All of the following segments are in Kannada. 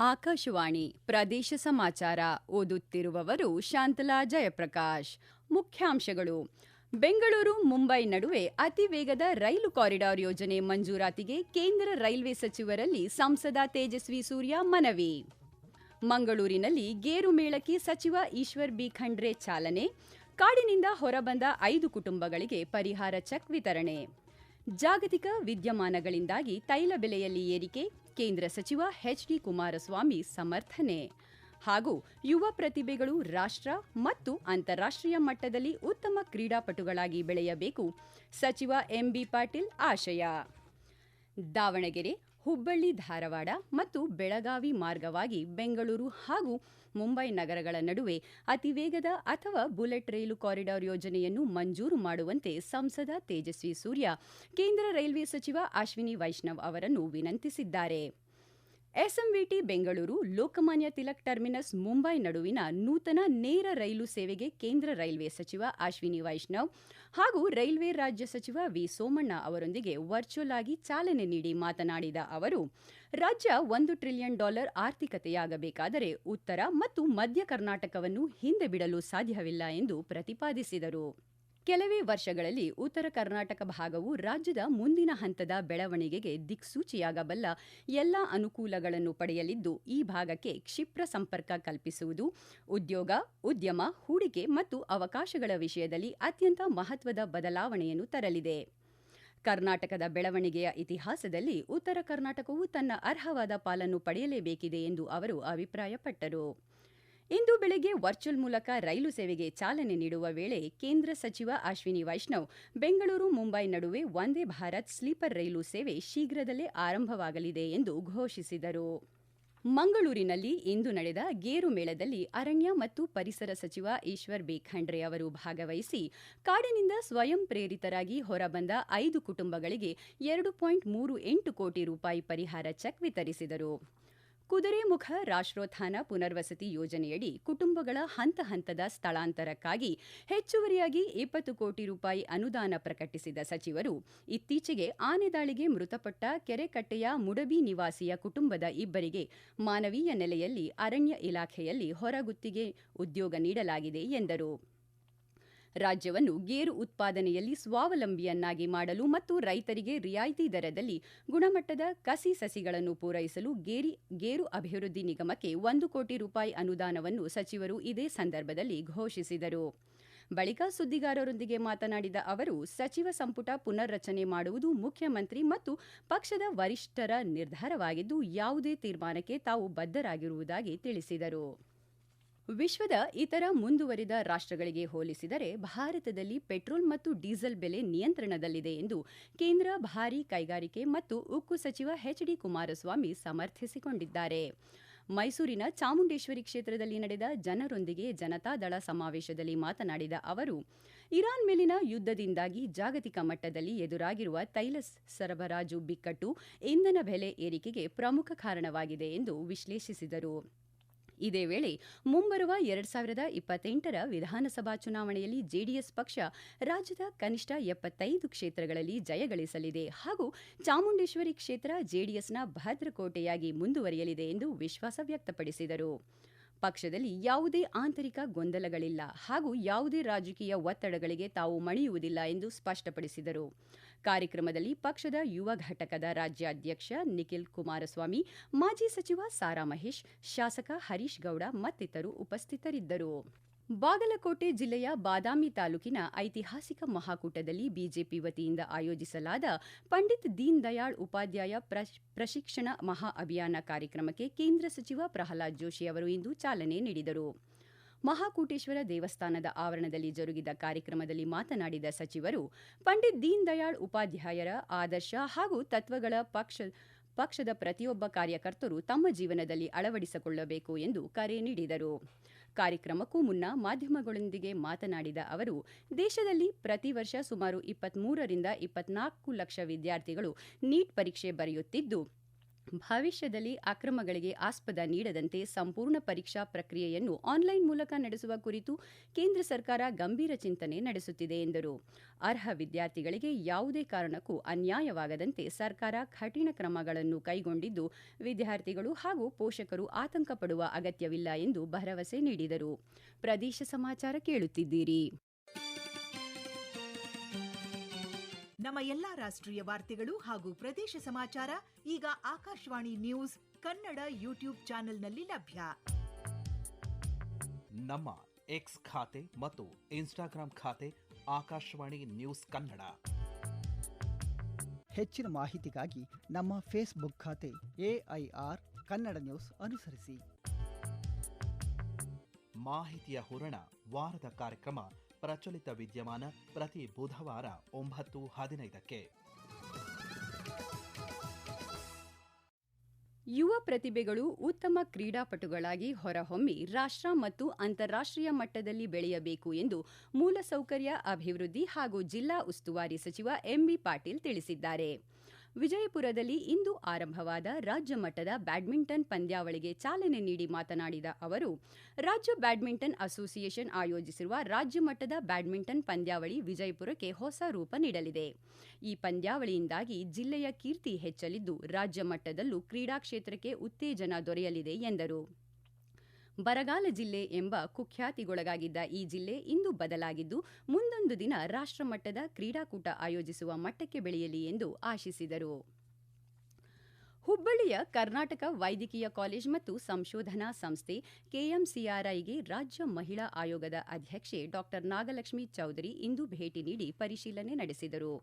ಆಕಾಶವಾಣಿ ಪ್ರದೇಶ ಸಮಾಚಾರ ಓದುತ್ತಿರುವವರು ಶಾಂತಲಾ ಜಯಪ್ರಕಾಶ್. ಮುಖ್ಯಾಂಶಗಳು. ಬೆಂಗಳೂರು ಮುಂಬೈ ನಡುವೆ ಅತಿ ವೇಗದ ರೈಲು ಕಾರಿಡಾರ್ ಯೋಜನೆ ಮಂಜೂರಾತಿಗೆ ಕೇಂದ್ರ ರೈಲ್ವೆ ಸಚಿವರಲ್ಲಿ ಸಂಸದ ತೇಜಸ್ವಿ ಸೂರ್ಯ ಮನವಿ. ಮಂಗಳೂರಿನಲ್ಲಿ ಗೇರು ಮೇಳಕ್ಕೆ ಸಚಿವ ಈಶ್ವರ್ ಬಿ ಖಂಡ್ರೆ ಚಾಲನೆ. ಕಾಡಿನಿಂದ ಹೊರಬಂದ 5 ಕುಟುಂಬಗಳಿಗೆ ಪರಿಹಾರ ಚೆಕ್ ವಿತರಣೆ. ಜಾಗತಿಕ ವಿದ್ಯಮಾನಗಳಿಂದಾಗಿ ತೈಲ ಬೆಲೆಯಲ್ಲಿ ಏರಿಕೆ, ಕೇಂದ್ರ ಸಚಿವ ಎಚ್.ಡಿ. ಕುಮಾರಸ್ವಾಮಿ ಸಮರ್ಥನೆ. ಹಾಗೂ ಯುವ ಪ್ರತಿಭೆಗಳು ರಾಷ್ಟ್ರ ಮತ್ತು ಅಂತಾರಾಷ್ಟ್ರೀಯ ಮಟ್ಟದಲ್ಲಿ ಉತ್ತಮ ಕ್ರೀಡಾಪಟುಗಳಾಗಿ ಬೆಳೆಯಬೇಕು, ಸಚಿವ ಎಂಬಿ ಪಾಟೀಲ್ ಆಶಯ. ದಾವಣಗೆರೆ, ಹುಬ್ಬಳ್ಳಿ ಧಾರವಾಡ ಮತ್ತು ಬೆಳಗಾವಿ ಮಾರ್ಗವಾಗಿ ಬೆಂಗಳೂರು ಹಾಗೂ ಮುಂಬೈ ನಗರಗಳ ನಡುವೆ ಅತಿವೇಗದ ಅಥವಾ ಬುಲೆಟ್ ರೈಲು ಕಾರಿಡಾರ್ ಯೋಜನೆಯನ್ನು ಮಂಜೂರು ಮಾಡುವಂತೆ ಸಂಸದ ತೇಜಸ್ವಿ ಸೂರ್ಯ ಕೇಂದ್ರ ರೈಲ್ವೆ ಸಚಿವ ಅಶ್ವಿನಿ ವೈಷ್ಣವ್ ಅವರನ್ನು ವಿನಂತಿಸಿದ್ದಾರೆ. ಎಸ್ಎಂವಿಟಿ ಬೆಂಗಳೂರು ಲೋಕಮಾನ್ಯ ತಿಲಕ್ ಟರ್ಮಿನಸ್ ಮುಂಬೈ ನಡುವಿನ ನೂತನ ನೇರ ರೈಲು ಸೇವೆಗೆ ಕೇಂದ್ರ ರೈಲ್ವೆ ಸಚಿವ ಅಶ್ವಿನಿ ವೈಷ್ಣವ್ ಹಾಗೂ ರೈಲ್ವೆ ರಾಜ್ಯ ಸಚಿವ ವಿ ಸೋಮಣ್ಣ ಅವರೊಂದಿಗೆ ವರ್ಚುವಲ್ ಆಗಿ ಚಾಲನೆ ನೀಡಿ ಮಾತನಾಡಿದ ಅವರು, ರಾಜ್ಯ $1 ಟ್ರಿಲಿಯನ್ ಆರ್ಥಿಕತೆಯಾಗಬೇಕಾದರೆ ಉತ್ತರ ಮತ್ತು ಮಧ್ಯ ಕರ್ನಾಟಕವನ್ನು ಹಿಂದೆ ಬಿಡಲು ಸಾಧ್ಯವಿಲ್ಲ ಎಂದು ಪ್ರತಿಪಾದಿಸಿದರು. ಕೆಲವೇ ವರ್ಷಗಳಲ್ಲಿ ಉತ್ತರ ಕರ್ನಾಟಕ ಭಾಗವು ರಾಜ್ಯದ ಮುಂದಿನ ಹಂತದ ಬೆಳವಣಿಗೆಗೆ ದಿಕ್ಸೂಚಿಯಾಗಬಲ್ಲ ಎಲ್ಲ ಅನುಕೂಲಗಳನ್ನು ಪಡೆಯಲಿದ್ದು, ಈ ಭಾಗಕ್ಕೆ ಕ್ಷಿಪ್ರ ಸಂಪರ್ಕ ಕಲ್ಪಿಸುವುದು ಉದ್ಯೋಗ, ಉದ್ಯಮ, ಹೂಡಿಕೆ ಮತ್ತು ಅವಕಾಶಗಳ ವಿಷಯದಲ್ಲಿ ಅತ್ಯಂತ ಮಹತ್ವದ ಬದಲಾವಣೆಯನ್ನು ತರಲಿದೆ. ಕರ್ನಾಟಕದ ಬೆಳವಣಿಗೆಯ ಇತಿಹಾಸದಲ್ಲಿ ಉತ್ತರ ಕರ್ನಾಟಕವು ತನ್ನ ಅರ್ಹವಾದ ಪಾಲನ್ನು ಪಡೆಯಲೇಬೇಕಿದೆ ಎಂದು ಅವರು ಅಭಿಪ್ರಾಯಪಟ್ಟರು. ಇಂದು ಬೆಳಗ್ಗೆ ವರ್ಚುವಲ್ ಮೂಲಕ ರೈಲು ಸೇವೆಗೆ ಚಾಲನೆ ನೀಡುವ ವೇಳೆ ಕೇಂದ್ರ ಸಚಿವ ಅಶ್ವಿನಿ ವೈಷ್ಣವ್ ಬೆಂಗಳೂರು ಮುಂಬೈ ನಡುವೆ ವಂದೇ ಭಾರತ್ ಸ್ಲೀಪರ್ ರೈಲು ಸೇವೆ ಶೀಘ್ರದಲ್ಲೇ ಆರಂಭವಾಗಲಿದೆ ಎಂದು ಘೋಷಿಸಿದರು. ಮಂಗಳೂರಿನಲ್ಲಿ ಇಂದು ನಡೆದ ಗೇರು ಮೇಳದಲ್ಲಿ ಅರಣ್ಯ ಮತ್ತು ಪರಿಸರ ಸಚಿವ ಈಶ್ವರ್ ಬಿ ಖಂಡ್ರೆ ಅವರು ಭಾಗವಹಿಸಿ ಕಾಡಿನಿಂದ ಸ್ವಯಂ ಪ್ರೇರಿತರಾಗಿ ಹೊರಬಂದ 5 ಕುಟುಂಬಗಳಿಗೆ $2.38 ಕೋಟಿ ಪರಿಹಾರ ಚೆಕ್ ವಿತರಿಸಿದರು. ಕುದುರೆಮುಖ ರಾಷ್ಟ್ರೋತ್ಥಾನ ಪುನರ್ವಸತಿ ಯೋಜನೆಯಡಿ ಕುಟುಂಬಗಳ ಹಂತ ಹಂತದ ಸ್ಥಳಾಂತರಕ್ಕಾಗಿ ಹೆಚ್ಚುವರಿಯಾಗಿ $20 ಕೋಟಿ ಅನುದಾನ ಪ್ರಕಟಿಸಿದ ಸಚಿವರು, ಇತ್ತೀಚೆಗೆ ಆನೆ ದಾಳಿಗೆ ಮೃತಪಟ್ಟ ಕೆರೆಕಟ್ಟೆಯ ಮುಡಬಿ ನಿವಾಸಿಯ ಕುಟುಂಬದ 2 ಮಾನವೀಯ ನೆಲೆಯಲ್ಲಿ ಅರಣ್ಯ ಇಲಾಖೆಯಲ್ಲಿ ಹೊರಗುತ್ತಿಗೆ ಉದ್ಯೋಗ ನೀಡಲಾಗಿದೆ ಎಂದರು. ರಾಜ್ಯವನ್ನು ಗೇರು ಉತ್ಪಾದನೆಯಲ್ಲಿ ಸ್ವಾವಲಂಬಿಯನ್ನಾಗಿ ಮಾಡಲು ಮತ್ತು ರೈತರಿಗೆ ರಿಯಾಯಿತಿ ದರದಲ್ಲಿ ಗುಣಮಟ್ಟದ ಕಸಿ ಸಸಿಗಳನ್ನು ಪೂರೈಸಲು ಗೇರು ಅಭಿವೃದ್ಧಿ ನಿಗಮಕ್ಕೆ $1 ಕೋಟಿ ಅನುದಾನವನ್ನು ಸಚಿವರು ಇದೇ ಸಂದರ್ಭದಲ್ಲಿ ಘೋಷಿಸಿದರು. ಬಳಿಕ ಸುದ್ದಿಗಾರರೊಂದಿಗೆ ಮಾತನಾಡಿದ ಅವರು, ಸಚಿವ ಸಂಪುಟ ಪುನರ್ರಚನೆ ಮಾಡುವುದು ಮುಖ್ಯಮಂತ್ರಿ ಮತ್ತು ಪಕ್ಷದ ವರಿಷ್ಠರ ನಿರ್ಧಾರವಾಗಿದ್ದು, ಯಾವುದೇ ತೀರ್ಮಾನಕ್ಕೆ ತಾವು ಬದ್ಧರಾಗಿರುವುದಾಗಿ ತಿಳಿಸಿದರು. ವಿಶ್ವದ ಇತರ ಮುಂದುವರಿದ ರಾಷ್ಟ್ರಗಳಿಗೆ ಹೋಲಿಸಿದರೆ ಭಾರತದಲ್ಲಿ ಪೆಟ್ರೋಲ್ ಮತ್ತು ಡೀಸೆಲ್ ಬೆಲೆ ನಿಯಂತ್ರಣದಲ್ಲಿದೆ ಎಂದು ಕೇಂದ್ರ ಭಾರೀ ಕೈಗಾರಿಕೆ ಮತ್ತು ಉಕ್ಕು ಸಚಿವ ಎಚ್.ಡಿ. ಕುಮಾರಸ್ವಾಮಿ ಸಮರ್ಥಿಸಿಕೊಂಡಿದ್ದಾರೆ. ಮೈಸೂರಿನ ಚಾಮುಂಡೇಶ್ವರಿ ಕ್ಷೇತ್ರದಲ್ಲಿ ನಡೆದ ಜನರೊಂದಿಗೆ ಜನತಾದಳ ಸಮಾವೇಶದಲ್ಲಿ ಮಾತನಾಡಿದ ಅವರು, ಇರಾನ್ ಮೇಲಿನ ಯುದ್ಧದಿಂದಾಗಿ ಜಾಗತಿಕ ಮಟ್ಟದಲ್ಲಿ ಎದುರಾಗಿರುವ ತೈಲ ಸರಬರಾಜು ಬಿಕ್ಕಟ್ಟು ಇಂಧನ ಬೆಲೆ ಏರಿಕೆಗೆ ಪ್ರಮುಖ ಕಾರಣವಾಗಿದೆ ಎಂದು ವಿಶ್ಲೇಷಿಸಿದರು. ಇದೇ ವೇಳೆ ಮುಂಬರುವ 2028ರ ವಿಧಾನಸಭಾ ಚುನಾವಣೆಯಲ್ಲಿ ಜೆಡಿಎಸ್ ಪಕ್ಷ ರಾಜ್ಯದ ಕನಿಷ್ಠ 75 ಕ್ಷೇತ್ರಗಳಲ್ಲಿ ಜಯಗಳಿಸಲಿದೆ ಹಾಗೂ ಚಾಮುಂಡೇಶ್ವರಿ ಕ್ಷೇತ್ರ ಜೆಡಿಎಸ್ನ ಭದ್ರಕೋಟೆಯಾಗಿ ಮುಂದುವರಿಯಲಿದೆ ಎಂದು ವಿಶ್ವಾಸ ವ್ಯಕ್ತಪಡಿಸಿದರು. ಪಕ್ಷದಲ್ಲಿ ಯಾವುದೇ ಆಂತರಿಕ ಗೊಂದಲಗಳಿಲ್ಲ ಹಾಗೂ ಯಾವುದೇ ರಾಜಕೀಯ ಒತ್ತಡಗಳಿಗೆ ತಾವು ಮಣಿಯುವುದಿಲ್ಲ ಎಂದು ಸ್ಪಷ್ಟಪಡಿಸಿದರು. ಕಾರ್ಯಕ್ರಮದಲ್ಲಿ ಪಕ್ಷದ ಯುವ ಘಟಕದ ರಾಜ್ಯಾಧ್ಯಕ್ಷ ನಿಖಿಲ್ ಕುಮಾರಸ್ವಾಮಿ, ಮಾಜಿ ಸಚಿವ ಸಾರಾ ಮಹೇಶ್, ಶಾಸಕ ಹರೀಶ್ ಗೌಡ ಮತ್ತಿತರರು ಉಪಸ್ಥಿತರಿದ್ದರು. ಬಾಗಲಕೋಟೆ ಜಿಲ್ಲೆಯ ಬಾದಾಮಿ ತಾಲೂಕಿನ ಐತಿಹಾಸಿಕ ಮಹಾಕೂಟದಲ್ಲಿ ಬಿಜೆಪಿ ವತಿಯಿಂದ ಆಯೋಜಿಸಲಾದ ಪಂಡಿತ್ ದೀನ್ ದಯಾಳ್ ಉಪಾಧ್ಯಾಯ ಪ್ರಶಿಕ್ಷಣ ಮಹಾ ಅಭಿಯಾನ ಕಾರ್ಯಕ್ರಮಕ್ಕೆ ಕೇಂದ್ರ ಸಚಿವ ಪ್ರಹ್ಲಾದ್ ಜೋಶಿ ಅವರು ಇಂದು ಚಾಲನೆ ನೀಡಿದರು. ಮಹಾಕೂಟೇಶ್ವರ ದೇವಸ್ಥಾನದ ಆವರಣದಲ್ಲಿ ಜರುಗಿದ ಕಾರ್ಯಕ್ರಮದಲ್ಲಿ ಮಾತನಾಡಿದ ಸಚಿವರು, ಪಂಡಿತ್ ದೀನ್ ದಯಾಳ್ ಉಪಾಧ್ಯಾಯರ ಆದರ್ಶ ಹಾಗೂ ತತ್ವಗಳ ಪಕ್ಷದ ಪ್ರತಿಯೊಬ್ಬ ಕಾರ್ಯಕರ್ತರು ತಮ್ಮ ಜೀವನದಲ್ಲಿ ಅಳವಡಿಸಿಕೊಳ್ಳಬೇಕು ಎಂದು ಕರೆ ನೀಡಿದರು. ಕಾರ್ಯಕ್ರಮಕ್ಕೂ ಮುನ್ನ ಮಾಧ್ಯಮಗಳೊಂದಿಗೆ ಮಾತನಾಡಿದ ಅವರು, ದೇಶದಲ್ಲಿ ಪ್ರತಿ ವರ್ಷ ಸುಮಾರು 23 ರಿಂದ 24 ಲಕ್ಷ ವಿದ್ಯಾರ್ಥಿಗಳು ನೀಟ್ ಪರೀಕ್ಷೆ ಬರೆಯುತ್ತಿದ್ದು, ಭವಿಷ್ಯದಲ್ಲಿ ಅಕ್ರಮಗಳಿಗೆ ಆಸ್ಪದ ನೀಡದಂತೆ ಸಂಪೂರ್ಣ ಪರೀಕ್ಷಾ ಪ್ರಕ್ರಿಯೆಯನ್ನು ಆನ್ಲೈನ್ ಮೂಲಕ ನಡೆಸುವ ಕುರಿತು ಕೇಂದ್ರ ಸರ್ಕಾರ ಗಂಭೀರ ಚಿಂತನೆ ನಡೆಸುತ್ತಿದೆ ಎಂದರು. ಅರ್ಹ ವಿದ್ಯಾರ್ಥಿಗಳಿಗೆ ಯಾವುದೇ ಕಾರಣಕ್ಕೂ ಅನ್ಯಾಯವಾಗದಂತೆ ಸರ್ಕಾರ ಕಠಿಣ ಕ್ರಮಗಳನ್ನು ಕೈಗೊಂಡಿದ್ದು, ವಿದ್ಯಾರ್ಥಿಗಳು ಹಾಗೂ ಪೋಷಕರು ಆತಂಕ ಪಡುವ ಅಗತ್ಯವಿಲ್ಲ ಎಂದು ಭರವಸೆ ನೀಡಿದರು. ಪ್ರದೇಶ ಸಮಾಚಾರ ಕೇಳುತ್ತಿದ್ದೀರಿ. ನಮ್ಮ ಎಲ್ಲಾ ರಾಷ್ಟ್ರೀಯ ವಾರ್ತೆಗಳು ಹಾಗೂ ಪ್ರದೇಶ ಸಮಾಚಾರ ಈಗ ಆಕಾಶವಾಣಿ ನ್ಯೂಸ್ ಕನ್ನಡ ಯೂಟ್ಯೂಬ್ ಚಾನೆಲ್ನಲ್ಲಿ ಲಭ್ಯ. ನಮ್ಮ ಎಕ್ಸ್ ಖಾತೆ ಮತ್ತು ಇನ್ಸ್ಟಾಗ್ರಾಂ ಖಾತೆ ಆಕಾಶವಾಣಿ ನ್ಯೂಸ್ ಕನ್ನಡ. ಹೆಚ್ಚಿನ ಮಾಹಿತಿಗಾಗಿ ನಮ್ಮ ಫೇಸ್ಬುಕ್ ಖಾತೆ AIR ಕನ್ನಡ ನ್ಯೂಸ್ ಅನುಸರಿಸಿ. ಮಾಹಿತಿಯ ಹೂರಣ ವಾರದ ಕಾರ್ಯಕ್ರಮ ಪ್ರಚಲಿತ ವಿದ್ಯಮಾನ ಪ್ರತಿ ಬುಧವಾರ 9:15ಕ್ಕೆ. ಯುವ ಪ್ರತಿಭೆಗಳು ಉತ್ತಮ ಕ್ರೀಡಾಪಟುಗಳಾಗಿ ಹೊರಹೊಮ್ಮಿ ರಾಷ್ಟ್ರ ಮತ್ತು ಅಂತಾರಾಷ್ಟ್ರೀಯ ಮಟ್ಟದಲ್ಲಿ ಬೆಳೆಯಬೇಕು ಎಂದು ಮೂಲಸೌಕರ್ಯ ಅಭಿವೃದ್ಧಿ ಹಾಗೂ ಜಿಲ್ಲಾ ಉಸ್ತುವಾರಿ ಸಚಿವ ಎಂಬಿ ಪಾಟೀಲ್ ತಿಳಿಸಿದ್ದಾರೆ. ವಿಜಯಪುರದಲ್ಲಿ ಇಂದು ಆರಂಭವಾದ ರಾಜ್ಯ ಮಟ್ಟದ ಬ್ಯಾಡ್ಮಿಂಟನ್ ಪಂದ್ಯಾವಳಿಗೆ ಚಾಲನೆ ನೀಡಿ ಮಾತನಾಡಿದ ಅವರು, ರಾಜ್ಯ ಬ್ಯಾಡ್ಮಿಂಟನ್ ಅಸೋಸಿಯೇಷನ್ ಆಯೋಜಿಸಿರುವ ರಾಜ್ಯ ಮಟ್ಟದ ಬ್ಯಾಡ್ಮಿಂಟನ್ ಪಂದ್ಯಾವಳಿ ವಿಜಯಪುರಕ್ಕೆ ಹೊಸ ರೂಪ ನೀಡಲಿದೆ. ಈ ಪಂದ್ಯಾವಳಿಯಿಂದಾಗಿ ಜಿಲ್ಲೆಯ ಕೀರ್ತಿ ಹೆಚ್ಚಲಿದ್ದು, ರಾಜ್ಯ ಮಟ್ಟದಲ್ಲೂ ಕ್ರೀಡಾ ಕ್ಷೇತ್ರಕ್ಕೆ ಉತ್ತೇಜನ ದೊರೆಯಲಿದೆ ಎಂದರು. ಬರಗಾಲ ಜಿಲ್ಲೆ ಎಂಬ ಕುಖ್ಯಾತಿಗೊಳಗಾಗಿದ್ದ ಈ ಜಿಲ್ಲೆ ಇಂದು ಬದಲಾಗಿದ್ದು, ಮುಂದೊಂದು ದಿನ ರಾಷ್ಟ್ರಮಟ್ಟದ ಕ್ರೀಡಾಕೂಟ ಆಯೋಜಿಸುವ ಮಟ್ಟಕ್ಕೆ ಬೆಳೆಯಲಿ ಎಂದು ಆಶಿಸಿದರು. ಹುಬ್ಬಳ್ಳಿಯ ಕರ್ನಾಟಕ ವೈದ್ಯಕೀಯ ಕಾಲೇಜ್ ಮತ್ತು ಸಂಶೋಧನಾ ಸಂಸ್ಥೆ KMCRIಗೆ ರಾಜ್ಯ ಮಹಿಳಾ ಆಯೋಗದ ಅಧ್ಯಕ್ಷೆ ಡಾ ನಾಗಲಕ್ಷ್ಮಿ ಚೌಧರಿ ಇಂದು ಭೇಟಿ ನೀಡಿ ಪರಿಶೀಲನೆ ನಡೆಸಿದರು.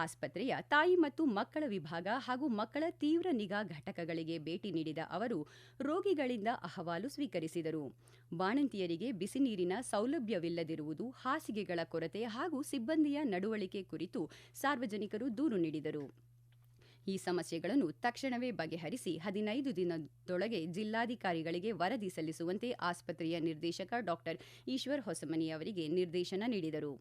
ಆಸ್ಪತ್ರೆಯ ತಾಯಿ ಮತ್ತು ಮಕ್ಕಳ ವಿಭಾಗ ಹಾಗೂ ಮಕ್ಕಳ ತೀವ್ರ ನಿಗಾ ಘಟಕಗಳಿಗೆ ಭೇಟಿ ನೀಡಿದ ಅವರು ರೋಗಿಗಳಿಂದ ಅಹವಾಲು ಸ್ವೀಕರಿಸಿದರು. ಬಾಣಂತಿಯರಿಗೆ ಬಿಸಿ ನೀರಿನ ಸೌಲಭ್ಯವಿಲ್ಲದಿರುವುದು, ಹಾಸಿಗೆಗಳ ಕೊರತೆ ಹಾಗೂ ಸಿಬ್ಬಂದಿಯ ನಡವಳಿಕೆ ಕುರಿತು ಸಾರ್ವಜನಿಕರು ದೂರು ನೀಡಿದರು. ಈ ಸಮಸ್ಯೆಗಳನ್ನು ತಕ್ಷಣವೇ ಬಗೆಹರಿಸಿ 15 ದಿನದೊಳಗೆ ಜಿಲ್ಲಾಧಿಕಾರಿಗಳಿಗೆ ವರದಿ ಸಲ್ಲಿಸುವಂತೆ ಆಸ್ಪತ್ರೆಯ ನಿರ್ದೇಶಕ ಡಾ ಈಶ್ವರ್ ಹೊಸಮನಿ ಅವರಿಗೆ ನಿರ್ದೇಶನ ನೀಡಿದರು.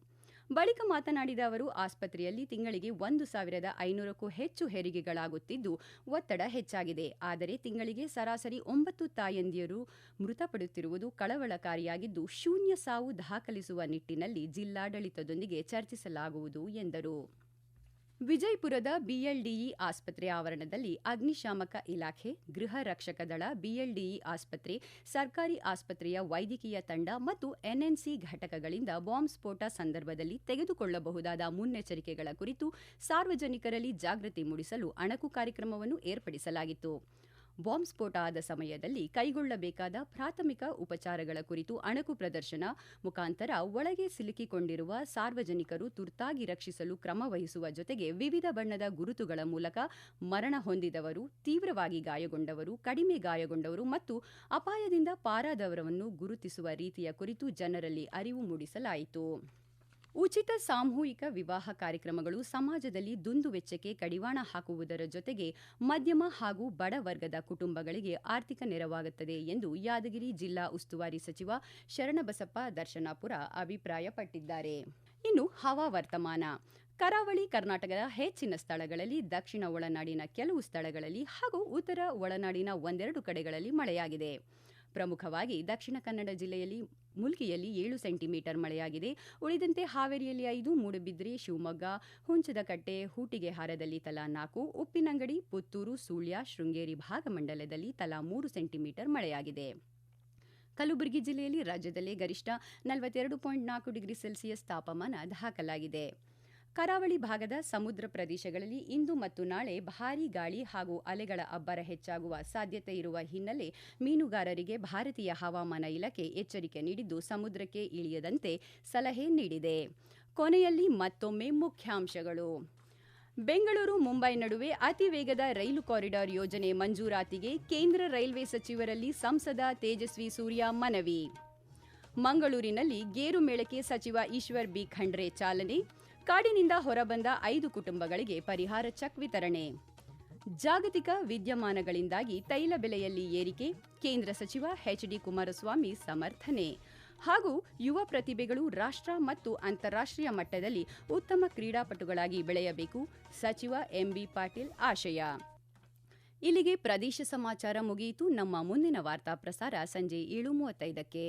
ಬಳಿಕ ಮಾತನಾಡಿದ ಅವರು, ಆಸ್ಪತ್ರೆಯಲ್ಲಿ ತಿಂಗಳಿಗೆ 1,500ಕ್ಕೂ ಹೆಚ್ಚು ಹೆರಿಗೆಗಳಾಗುತ್ತಿದ್ದು ಒತ್ತಡ ಹೆಚ್ಚಾಗಿದೆ. ಆದರೆ ತಿಂಗಳಿಗೆ ಸರಾಸರಿ 9 ತಾಯಂದಿಯರು ಮೃತಪಡುತ್ತಿರುವುದು ಕಳವಳಕಾರಿಯಾಗಿದ್ದು, ಶೂನ್ಯ ಸಾವು ದಾಖಲಿಸುವ ನಿಟ್ಟಿನಲ್ಲಿ ಜಿಲ್ಲಾಡಳಿತದೊಂದಿಗೆ ಚರ್ಚಿಸಲಾಗುವುದು ಎಂದರು. ವಿಜಯಪುರದ BLDE ಆಸ್ಪತ್ರೆ ಆವರಣದಲ್ಲಿ ಅಗ್ನಿಶಾಮಕ ಇಲಾಖೆ, ಗೃಹ ರಕ್ಷಕ ದಳ, BLDE ಆಸ್ಪತ್ರೆ, ಸರ್ಕಾರಿ ಆಸ್ಪತ್ರೆಯ ವೈದ್ಯಕೀಯ ತಂಡ ಮತ್ತು NNC ಘಟಕಗಳಿಂದ ಬಾಂಬ್ ಸ್ಫೋಟ ಸಂದರ್ಭದಲ್ಲಿ ತೆಗೆದುಕೊಳ್ಳಬಹುದಾದ ಮುನ್ನೆಚ್ಚರಿಕೆಗಳ ಕುರಿತು ಸಾರ್ವಜನಿಕರಲ್ಲಿ ಜಾಗೃತಿ ಮೂಡಿಸಲು ಅಣಕು ಕಾರ್ಯಕ್ರಮವನ್ನು ಏರ್ಪಡಿಸಲಾಗಿತ್ತು. ಬಾಂಬ್ ಸ್ಫೋಟ ಆದ ಸಮಯದಲ್ಲಿ ಕೈಗೊಳ್ಳಬೇಕಾದ ಪ್ರಾಥಮಿಕ ಉಪಚಾರಗಳ ಕುರಿತು ಅಣಕು ಪ್ರದರ್ಶನ ಮುಖಾಂತರ ಒಳಗೆ ಸಿಲುಕಿಕೊಂಡಿರುವ ಸಾರ್ವಜನಿಕರು ತುರ್ತಾಗಿ ರಕ್ಷಿಸಲು ಕ್ರಮ ವಹಿಸುವ ಜೊತೆಗೆ ವಿವಿಧ ಬಣ್ಣದ ಗುರುತುಗಳ ಮೂಲಕ ಮರಣ ಹೊಂದಿದವರು, ತೀವ್ರವಾಗಿ ಗಾಯಗೊಂಡವರು, ಕಡಿಮೆ ಗಾಯಗೊಂಡವರು ಮತ್ತು ಅಪಾಯದಿಂದ ಪಾರಾದವರನ್ನು ಗುರುತಿಸುವ ರೀತಿಯ ಕುರಿತು ಜನರಲ್ಲಿ ಅರಿವು ಮೂಡಿಸಲಾಯಿತು. ಉಚಿತ ಸಾಮೂಹಿಕ ವಿವಾಹ ಕಾರ್ಯಕ್ರಮಗಳು ಸಮಾಜದಲ್ಲಿ ದುಂದುವೆಚ್ಚಕ್ಕೆ ಕಡಿವಾಣ ಹಾಕುವುದರ ಜೊತೆಗೆ ಮಧ್ಯಮ ಹಾಗೂ ಬಡ ವರ್ಗದ ಕುಟುಂಬಗಳಿಗೆ ಆರ್ಥಿಕ ನೆರವಾಗುತ್ತದೆ ಎಂದು ಯಾದಗಿರಿ ಜಿಲ್ಲಾ ಉಸ್ತುವಾರಿ ಸಚಿವ ಶರಣಬಸಪ್ಪ ದರ್ಶನಾಪುರ ಅಭಿಪ್ರಾಯಪಟ್ಟಿದ್ದಾರೆ. ಇನ್ನು ಹವಾವರ್ತಮಾನ. ಕರಾವಳಿ ಕರ್ನಾಟಕದ ಹೆಚ್ಚಿನ ಸ್ಥಳಗಳಲ್ಲಿ, ದಕ್ಷಿಣ ಒಳನಾಡಿನ ಕೆಲವು ಸ್ಥಳಗಳಲ್ಲಿ ಹಾಗೂ ಉತ್ತರ ಒಳನಾಡಿನ ಒಂದೆರಡು ಕಡೆಗಳಲ್ಲಿ ಮಳೆಯಾಗಿದೆ. ಪ್ರಮುಖವಾಗಿ ದಕ್ಷಿಣ ಕನ್ನಡ ಜಿಲ್ಲೆಯಲ್ಲಿ ಮುಲ್ಕಿಯಲ್ಲಿ 7 ಸೆಂಟಿಮೀಟರ್ ಮಳೆಯಾಗಿದೆ. ಉಳಿದಂತೆ ಹಾವೇರಿಯಲ್ಲಿ 5, ಮೂಡುಬಿದ್ರೆ, ಶಿವಮೊಗ್ಗ, ಹುಂಚದಕಟ್ಟೆ, ಹೂಟಿಗೆಹಾರದಲ್ಲಿ ತಲಾ 4, ಉಪ್ಪಿನಂಗಡಿ, ಪುತ್ತೂರು, ಸುಳ್ಯ, ಶೃಂಗೇರಿ ಭಾಗಮಂಡಲದಲ್ಲಿ ತಲಾ 3 ಸೆಂಟಿಮೀಟರ್ ಮಳೆಯಾಗಿದೆ. ಕಲಬುರಗಿ ಜಿಲ್ಲೆಯಲ್ಲಿ ರಾಜ್ಯದಲ್ಲೇ ಗರಿಷ್ಠ 42.4 ಡಿಗ್ರಿ ಸೆಲ್ಸಿಯಸ್ ತಾಪಮಾನ ದಾಖಲಾಗಿದೆ. ಕರಾವಳಿ ಭಾಗದ ಸಮುದ್ರ ಪ್ರದೇಶಗಳಲ್ಲಿ ಇಂದು ಮತ್ತು ನಾಳೆ ಭಾರೀ ಗಾಳಿ ಹಾಗೂ ಅಲೆಗಳ ಅಬ್ಬರ ಹೆಚ್ಚಾಗುವ ಸಾಧ್ಯತೆ ಇರುವ ಹಿನ್ನೆಲೆ ಮೀನುಗಾರರಿಗೆ ಭಾರತೀಯ ಹವಾಮಾನ ಇಲಾಖೆ ಎಚ್ಚರಿಕೆ ನೀಡಿದ್ದು, ಸಮುದ್ರಕ್ಕೆ ಇಳಿಯದಂತೆ ಸಲಹೆ ನೀಡಿದೆ. ಕೊನೆಯಲ್ಲಿ ಮತ್ತೊಮ್ಮೆ ಮುಖ್ಯಾಂಶಗಳು. ಬೆಂಗಳೂರು ಮುಂಬೈ ನಡುವೆ ಅತಿ ವೇಗದ ರೈಲು ಕಾರಿಡಾರ್ ಯೋಜನೆ ಮಂಜೂರಾತಿಗೆ ಕೇಂದ್ರ ರೈಲ್ವೆ ಸಚಿವರಲ್ಲಿ ಸಂಸದ ತೇಜಸ್ವಿ ಸೂರ್ಯ ಮನವಿ. ಮಂಗಳೂರಿನಲ್ಲಿ ಗೇರು ಮೇಳಕ್ಕೆ ಸಚಿವ ಈಶ್ವರ್ ಬಿ ಖಂಡ್ರೆ ಚಾಲನೆ. ಕಾಡಿನಿಂದ ಹೊರಬಂದ 5 ಕುಟುಂಬಗಳಿಗೆ ಪರಿಹಾರ ಚೆಕ್ ವಿತರಣೆ. ಜಾಗತಿಕ ವಿದ್ಯಮಾನಗಳಿಂದಾಗಿ ತೈಲ ಬೆಲೆಯಲ್ಲಿ ಏರಿಕೆ, ಕೇಂದ್ರ ಸಚಿವ HD ಕುಮಾರಸ್ವಾಮಿ ಸಮರ್ಥನೆ. ಹಾಗೂ ಯುವ ಪ್ರತಿಭೆಗಳು ರಾಷ್ಟ್ರ ಮತ್ತು ಅಂತಾರಾಷ್ಟ್ರೀಯ ಮಟ್ಟದಲ್ಲಿ ಉತ್ತಮ ಕ್ರೀಡಾಪಟುಗಳಾಗಿ ಬೆಳೆಯಬೇಕು, ಸಚಿವ MB ಪಾಟೀಲ್ ಆಶಯ. ಇಲ್ಲಿಗೆ ಪ್ರದೇಶ ಸಮಾಚಾರ ಮುಗಿಯಿತು. ನಮ್ಮ ಮುಂದಿನ ವಾರ್ತಾ ಪ್ರಸಾರ ಸಂಜೆ 7:35ಕ್ಕೆ.